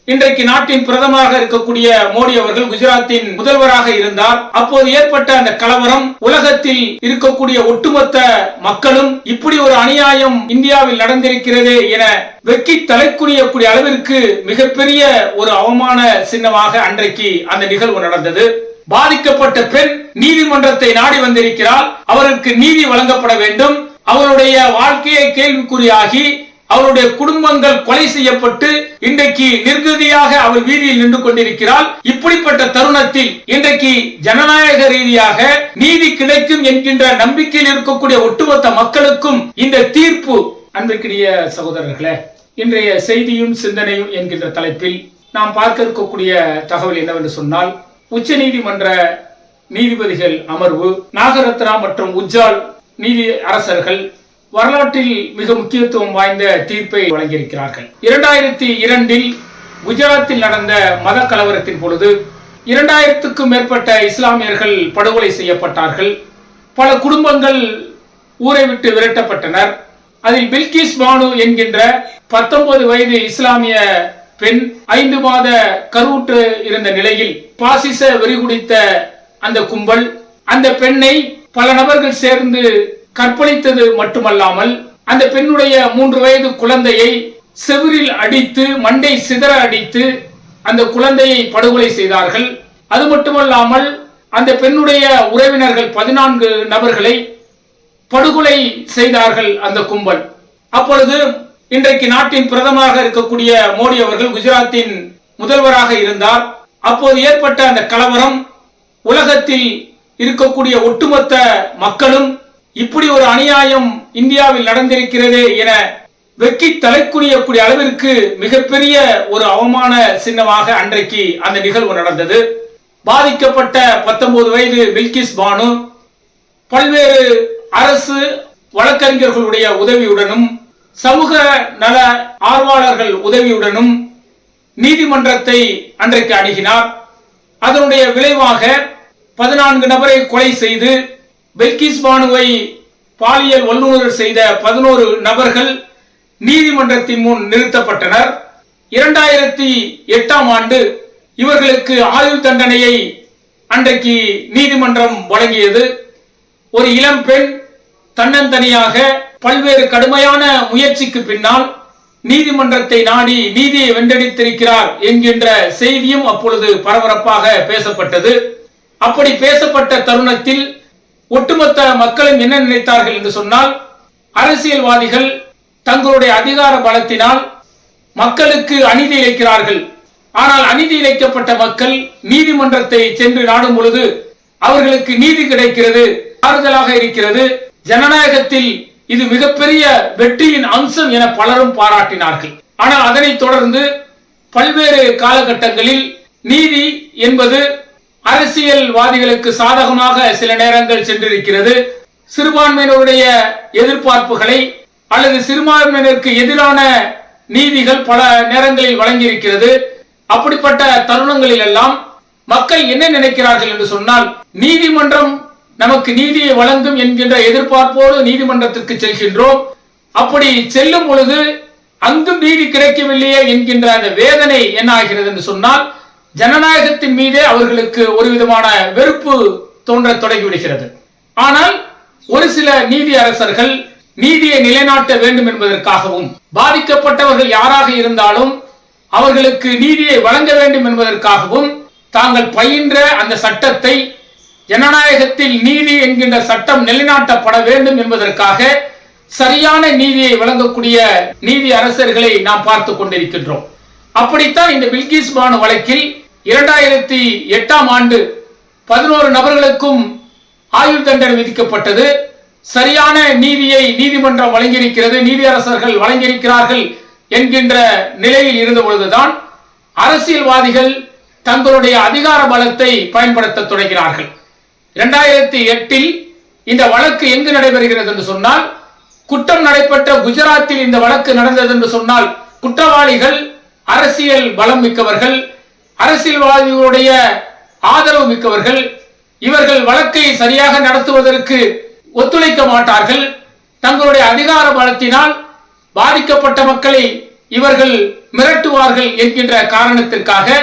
இன்றைக்கு நாட்டின் பிரதமராக இருக்கக்கூடிய மோடி அவர்கள் குஜராத்தின் முதல்வராக இருந்தார். அப்போது ஏற்பட்ட அந்த கலவரம் உலகத்தில் இருக்கக்கூடிய ஒட்டுமொத்த மக்களும் இப்படி ஒரு அநியாயம் இந்தியாவில் நடந்திருக்கிறது என வெக்கி தலைக்குனியக்கூடிய அளவிற்கு மிகப்பெரிய ஒரு அவமான சின்னமாக அன்றைக்கு அந்த நிகழ்வு நடந்தது. பாதிக்கப்பட்ட பெண் நீதிமன்றத்தை நாடி வந்திருக்கிறார். அவருக்கு நீதி வழங்கப்பட வேண்டும். அவருடைய வாழ்க்கையை கேள்விக்குறியாகி அவருடைய குடும்பங்கள் கொலை செய்யப்பட்டு இன்றைக்கு நிர்கதியாக அவர் வீதியில் நின்று கொண்டிருக்கிறார். இப்படிப்பட்ட தருணத்தில் இன்றைக்கு ஜனநாயக ரீதியாக நீதி கிடைக்கும் என்கின்ற நம்பிக்கையில் இருக்கக்கூடிய ஒட்டுமொத்த மக்களுக்கும் இந்த தீர்ப்பு. அன்பிற்குரிய சகோதரர்களே, இன்றைய செய்தியும் சிந்தனையும் என்கின்ற தலைப்பில் நாம் பார்க்க இருக்கக்கூடிய தகவல் என்னவென்று சொன்னால், உச்ச நீதிமன்ற நீதிபதிகள் அமர்வு நாகரத்னா மற்றும் உஜ்ஜால் நீதி அரசர்கள் வரலாற்றில் மிக முக்கியத்துவம் வாய்ந்த தீர்ப்பை வழங்கியிருக்கிறார்கள். 2002 குஜராத்தில் நடந்த மத கலவரத்தின் பொழுது 2000க்கும் மேற்பட்ட இஸ்லாமியர்கள் படுகொலை செய்யப்பட்டார்கள். பல குடும்பங்கள் ஊரை விட்டு விரட்டப்பட்டனர். அதில் பில்கிஸ் பானு என்கின்ற 19 வயது இஸ்லாமிய பெண் 5 மாத கருவுற்று இருந்த நிலையில் பாசிச வெறிகுடித்த அந்த கும்பல் அந்த பெண்ணை பல நபர்கள் சேர்ந்து கற்பழித்தது மட்டுமல்லாமல் அந்த பெண்ணுடைய 3 வயது குழந்தையை செவிரில் அடித்து மண்டை சிதற அடித்து அந்த குழந்தையை படுகொலை செய்தார்கள். அது மட்டுமல்லாமல் அந்த பெண்ணுடைய உறவினர்கள் 14 நபர்களை படுகொலை செய்தார்கள் அந்த கும்பல். அப்பொழுது இன்றைக்கு நாட்டின் பிரதமராக இருக்கக்கூடிய மோடி அவர்கள் குஜராத்தின் முதல்வராக இருந்தார். அப்போது ஏற்பட்ட அந்த கலவரம் உலகத்தில் இருக்கக்கூடிய ஒட்டுமொத்த மக்களும் இப்படி ஒரு அநியாயம் இந்தியாவில் நடந்திருக்கிறது என வெக்கி தலைக்குனியக்கூடிய அளவிற்கு மிகப்பெரிய ஒரு அவமான சின்னமாக அன்றைக்கு அந்த நிகழ்வு நடந்தது. பாதிக்கப்பட்ட 19 வயது பில்கிஸ் பானு பல்வேறு அரசு வழக்கறிஞர்களுடைய உதவியுடனும் சமூக நல ஆர்வலர்கள் உதவியுடனும் நீதிமன்றத்தை அன்றைக்கு அணுகினார். அதனுடைய விளைவாக 14 நபரை கொலை செய்து பில்கிஸ் பானுவை பாலியல் வல்லுநர் செய்த 11 நபர்கள் நீதிமன்றத்தின் முன் நிறுத்தப்பட்டனர். 2008ஆம் ஆண்டு இவர்களுக்கு ஆயுள் தண்டனையை அன்றைக்கு நீதிமன்றம் வழங்கியது. ஒரு இளம் பெண் தன்னந்தனியாக பல்வேறு கடுமையான முயற்சிக்கு பின்னால் நீதிமன்றத்தை நாடி நீதியை வென்றெடுத்திருக்கிறார் என்கின்ற செய்தியும் அப்பொழுது பரபரப்பாக பேசப்பட்டது. அப்படி பேசப்பட்ட தருணத்தில் ஒட்டுமொத்த மக்களும் என்ன நினைத்தார்கள் என்று சொன்னால், அரசியல்வாதிகள் தங்களுடைய அதிகார பலத்தினால் மக்களுக்கு அநீதி இழைக்கிறார்கள். ஆனால் அநீதி இழைக்கப்பட்ட மக்கள் நீதிமன்றத்தை சென்று நாடும் பொழுது அவர்களுக்கு நீதி கிடைக்கிறது, ஆறுதலாக இருக்கிறது. ஜனநாயகத்தில் இது மிகப்பெரிய வெற்றியின் அம்சம் என பலரும் பாராட்டினார்கள். ஆனால் அதனைத் தொடர்ந்து பல்வேறு காலகட்டங்களில் நீதி என்பது அரசியல்வாதிகளுக்கு சாதகமாக சில நேரங்கள் சென்றிருக்கிறது. சிறுபான்மையினருடைய எதிர்பார்ப்புகளை அல்லது சிறுபான்மையினருக்கு எதிரான நீதிகள் பல நேரங்களில் வழங்கியிருக்கிறது. அப்படிப்பட்ட தருணங்களில் எல்லாம் மக்கள் என்ன நினைக்கிறார்கள் என்று சொன்னால், நீதிமன்றம் நமக்கு நீதியை வழங்கும் என்கின்ற எதிர்பார்ப்போடு நீதிமன்றத்திற்கு செல்கின்றோம். அப்படி செல்லும் பொழுது அங்கும் நீதி கிடைக்கவில்லையே என்கின்ற அந்த வேதனை என்ன ஆகிறது என்று சொன்னால், ஜனநாயகத்தின் மீதே அவர்களுக்கு ஒரு விதமான வெறுப்பு தோன்ற தொடங்கிவிடுகிறது. ஆனால் ஒரு சில நீதி அரசர்கள் நீதியை நிலைநாட்ட வேண்டும் என்பதற்காகவும் பாதிக்கப்பட்டவர்கள் யாராக இருந்தாலும் அவர்களுக்கு நீதியை வழங்க வேண்டும் என்பதற்காகவும் தாங்கள் பயின்ற அந்த சட்டத்தை, ஜனநாயகத்தில் நீதி என்கின்ற சட்டம் நிலைநாட்டப்பட வேண்டும் என்பதற்காக சரியான நீதியை வழங்கக்கூடிய நீதி அரசர்களை நாம் பார்த்துக் கொண்டிருக்கின்றோம். அப்படித்தான் இந்த பில்கிஸ் பானு வழக்கில் 2008ஆம் ஆண்டு 11 நபர்களுக்கும் ஆயுள் தண்டனை விதிக்கப்பட்டது. சரியான நீதியை நீதிமன்றம் வழங்கியிருக்கிறது, நீதியரசர்கள் வழங்கியிருக்கிறார்கள் என்கின்ற நிலையில் இருந்த பொழுதுதான் அரசியல்வாதிகள் தங்களுடைய அதிகார பலத்தை பயன்படுத்த தொடங்கினார்கள். 2008இல் இந்த வழக்கு எங்கு நடைபெறுகிறது என்று சொன்னால், குற்றம் நடைபெற்ற குஜராத்தில் இந்த வழக்கு நடந்தது என்று சொன்னால், குற்றவாளிகள் அரசியல் பலம் மிக்கவர்கள், அரசியல்வாதிகளுடைய ஆதரவு மிக்கவர்கள். இவர்கள் வழக்கை சரியாக நடத்துவதற்கு ஒத்துழைக்க மாட்டார்கள். தங்களுடைய அதிகார பலத்தினால் பாதிக்கப்பட்ட மக்களை இவர்கள் மிரட்டுவார்கள் என்கின்ற காரணத்திற்காக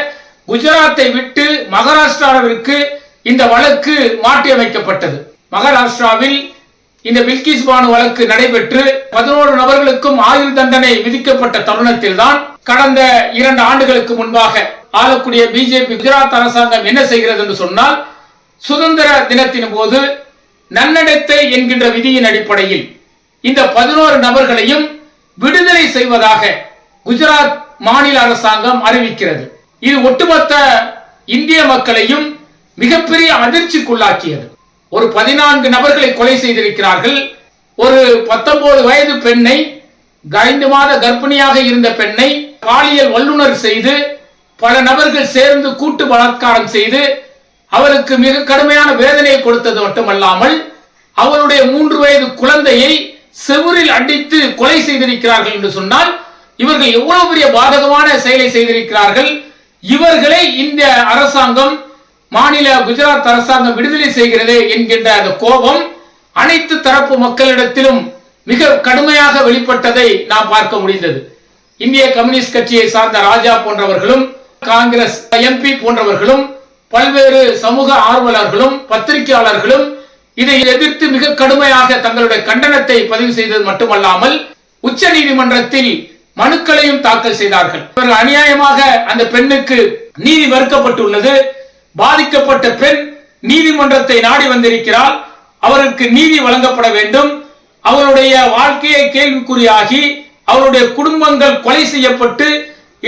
குஜராத்தை விட்டு மகாராஷ்டிராவிற்கு இந்த வழக்கு மாற்றி அமைக்கப்பட்டது. மகாராஷ்டிராவில் இந்த பில்கிஸ் பானு வழக்கு நடைபெற்று 11 நபர்களுக்கும் ஆயுள் தண்டனை விதிக்கப்பட்ட தருணத்தில் தான் கடந்த 2 ஆண்டுகளுக்கு முன்பாக ஆளக்கூடிய பிஜேபி குஜராத் அரசாங்கம் என்ன செய்கிறது என்று சொன்னால், சுதந்திர தினத்தின் போது நன்னடத்தை என்கின்ற விதியின் அடிப்படையில் இந்த 11 நபர்களையும் விடுதலை செய்வதாக குஜராத் மாநில அரசாங்கம் அறிவிக்கிறது. இது ஒட்டுமொத்த இந்திய மக்களையும் மிகப்பெரிய அதிர்ச்சிக்குள்ளாக்கியது. ஒரு 14 நபர்களை கொலை செய்திருக்கிறார்கள். ஒரு 19 வயது பெண்ணை, 5 மாத கர்ப்பிணியாக இருந்த பெண்ணை பாலியல் வல்லுநர் செய்து பல நபர்கள் சேர்ந்து கூட்டு பலாத்காரம் செய்து அவருக்கு மிக கடுமையான வேதனையை கொடுத்தது மட்டுமல்லாமல் அவருடைய 3 வயது குழந்தையை செவுரில் அடித்து கொலை செய்திருக்கிறார்கள் என்று சொன்னால் இவர்கள் எவ்வளவு பெரிய பாதகமான செயலை செய்திருக்கிறார்கள். இவர்களை இந்த அரசாங்கம், மாநில குஜராத் அரசாங்கம் விடுதலை செய்கிறது என்கின்ற அந்த கோபம் அனைத்து தரப்பு மக்களிடத்திலும் மிக கடுமையாக வெளிப்பட்டதை நாம் பார்க்க முடிந்தது. இந்திய கம்யூனிஸ்ட் கட்சியை சார்ந்த ராஜா போன்றவர்களும், காங்கிரஸ் எம்பி போன்றவர்களும், பல்வேறு சமூக ஆர்வலர்களும் பத்திரிகையாளர்களும் இதை எதிர்த்து மிக கடுமையாக தங்களுடைய கண்டனத்தை பதிவு செய்தது மட்டுமல்லாமல் உச்ச நீதிமன்றத்தில் மனுக்களையும் தாக்கல் செய்தார்கள். இவர்கள் அநியாயமாக அந்த பெண்ணுக்கு நீதி மறுக்கப்பட்டுள்ளது, பாதிக்கப்பட்ட பெண் நீதிமன்றத்தை நாடி வந்திருக்கிறார், அவருக்கு நீதி வழங்கப்பட வேண்டும், அவருடைய வாழ்க்கையை கேள்விக்குறியாகி அவருடைய குடும்பங்கள் கொலை செய்யப்பட்டு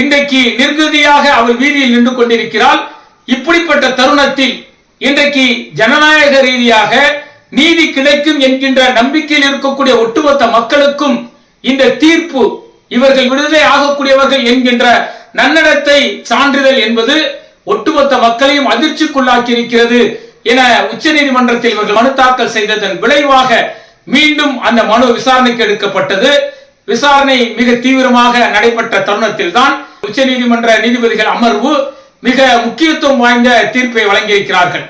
இன்றைக்கு நிர்கதியாக அவள் வீதியில் நின்று கொண்டிருக்கிறாள். இப்படிப்பட்ட தருணத்தில் இன்றைக்கு ஜனநாயக ரீதியாக நீதி கிடைக்கும் என்கின்ற நம்பிக்கையில் இருக்கக்கூடிய ஒட்டுமொத்த மக்களுக்கும் இந்த தீர்ப்பு, இவர்கள் விடுதலை ஆகக்கூடியவர்கள் என்கின்ற நன்னடத்தை சான்றிதழ் என்பது ஒட்டுமொத்த மக்களையும் அதிர்ச்சிக்குள்ளாக்கி இருக்கிறது என உச்ச நீதிமன்றத்தில் இவர்கள் மனு தாக்கல் செய்ததன் விளைவாக மீண்டும் அந்த மனு விசாரணைக்கு எடுக்கப்பட்டது. விசாரணை மிக தீவிரமாக நடைபெற்ற தருணத்தில் தான் உச்ச நீதிமன்ற நீதிபதிகள் அமர்வு மிக முக்கியத்துவம் வாய்ந்த தீர்ப்பை வழங்கியிருக்கிறார்கள்.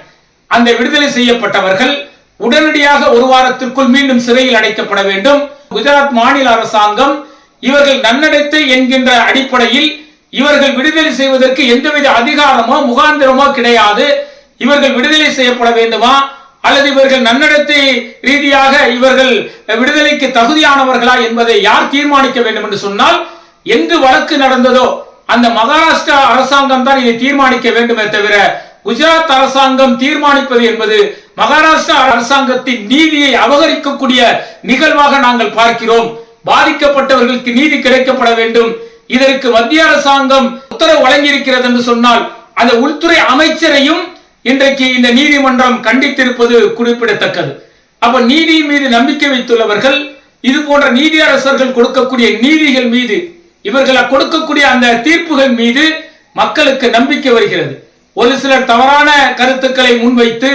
அந்த விடுதலை செய்யப்பட்டவர்கள் உடனடியாக 1 வாரத்திற்குள் மீண்டும் சிறையில் அடைக்கப்பட வேண்டும். குஜராத் மாநில அரசாங்கம் இவர்கள் நன்னடத்தை என்கின்ற அடிப்படையில் இவர்கள் விடுதலை செய்வதற்கு எந்தவித அதிகாரமோ முகாந்திரமோ கிடையாது. இவர்கள் விடுதலை செய்யப்பட வேண்டுமா அல்லது இவர்கள் நன்னடத்தை ரீதியாக இவர்கள் விடுதலைக்கு தகுதியானவர்களா என்பதை யார் தீர்மானிக்க வேண்டும் என்று சொன்னால், எங்கு வழக்கு நடந்ததோ அந்த மகாராஷ்டிரா அரசாங்கம் தான் இதை தீர்மானிக்க வேண்டுமே தவிர குஜராத் அரசாங்கம் தீர்மானிப்பது என்பது மகாராஷ்டிரா அரசாங்கத்தின் நீதியை அபகரிக்கக்கூடிய நிகழ்வாக நாங்கள் பார்க்கிறோம். பாதிக்கப்பட்டவர்களுக்கு நீதி கிடைக்கப்பட வேண்டும். இதற்கு மத்திய அரசாங்கம் உத்தரவு வழங்கியிருக்கிறது என்று சொன்னால் அந்த உள்துறை அமைச்சரையும் இன்றைக்கு இந்த நீதிமன்றம் கண்டித்திருப்பது குறிப்பிடத்தக்கது. அப்ப நீதி மீது நம்பிக்கை வைத்துள்ளவர்கள் இது போன்ற நீதியரசர்கள் கொடுக்கக்கூடிய நீதிகள் மீது, இவர்கள் கொடுக்கக்கூடிய அந்த தீர்ப்புகள் மீது மக்களுக்கு நம்பிக்கை வருகிறது. ஒரு சிலர் தவறான கருத்துக்களை முன்வைத்து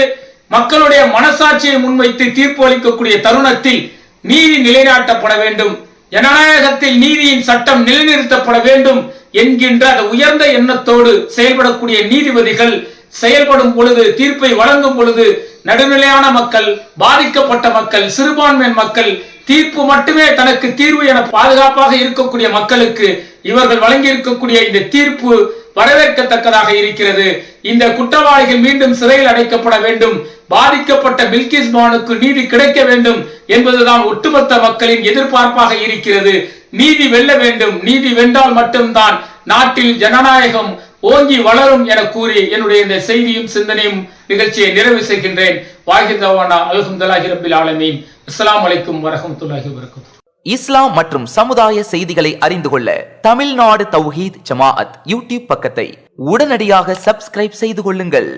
மக்களுடைய மனசாட்சியை முன்வைத்து தீர்ப்பு அளிக்கக்கூடிய தருணத்தில் நீதி நிலைநாட்டப்பட வேண்டும், ஜனநாயகத்தில் நீதியின் சட்டம் நிலைநிறுத்தப்பட வேண்டும் என்கின்ற அந்த உயர்ந்த எண்ணத்தோடு செயல்படக்கூடிய நீதிபதிகள் செயல்படும் பொழுது, தீர்ப்பை வழங்கும் பொழுது நடுநிலையான மக்கள், பாதிக்கப்பட்ட மக்கள், சிறுபான்மையின் மக்கள், தீர்ப்பு மட்டுமே தனக்கு தீர்வு என பாதுகாப்பாக இருக்கக்கூடிய மக்களுக்கு இவர்கள் வழங்கி இருக்கக்கூடிய இந்த தீர்ப்பு வரவேற்கத்தக்கதாக இருக்கிறது. இந்த குற்றவாளிகள் மீண்டும் சிறையில் அடைக்கப்பட வேண்டும், பாதிக்கப்பட்ட பில்கிஸ் பானுக்கு நீதி கிடைக்க வேண்டும் என்பதுதான் ஒட்டுமொத்த மக்களின் எதிர்பார்ப்பாக இருக்கிறது. நீதி வெல்ல வேண்டும், நீதி வென்றால் மட்டும்தான் நாட்டில் ஜனநாயகம் ஓங்கி வளரும் என கூறி என்னுடைய இந்த செய்தியும் சிந்தனையும் நிகழ்ச்சியை நிறைவு செய்கின்றேன். வாஹிதவானா அல்ஹம்துலில்லாஹி ரப்பில் ஆலமீன். அஸ்ஸலாமு அலைக்கும் வரஹ்மத்துல்லாஹி வபரகாத்துஹு. இஸ்லாம் மற்றும் சமுதாய செய்திகளை அறிந்து கொள்ள தமிழ்நாடு தௌஹீத் ஜமாஅத் யூடியூப் பக்கத்தை உடனடியாக சப்ஸ்கிரைப் செய்து கொள்ளுங்கள்.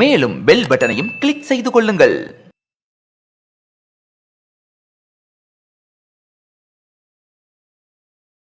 மேலும் பெல் பட்டனையும் கிளிக் செய்து கொள்ளுங்கள்.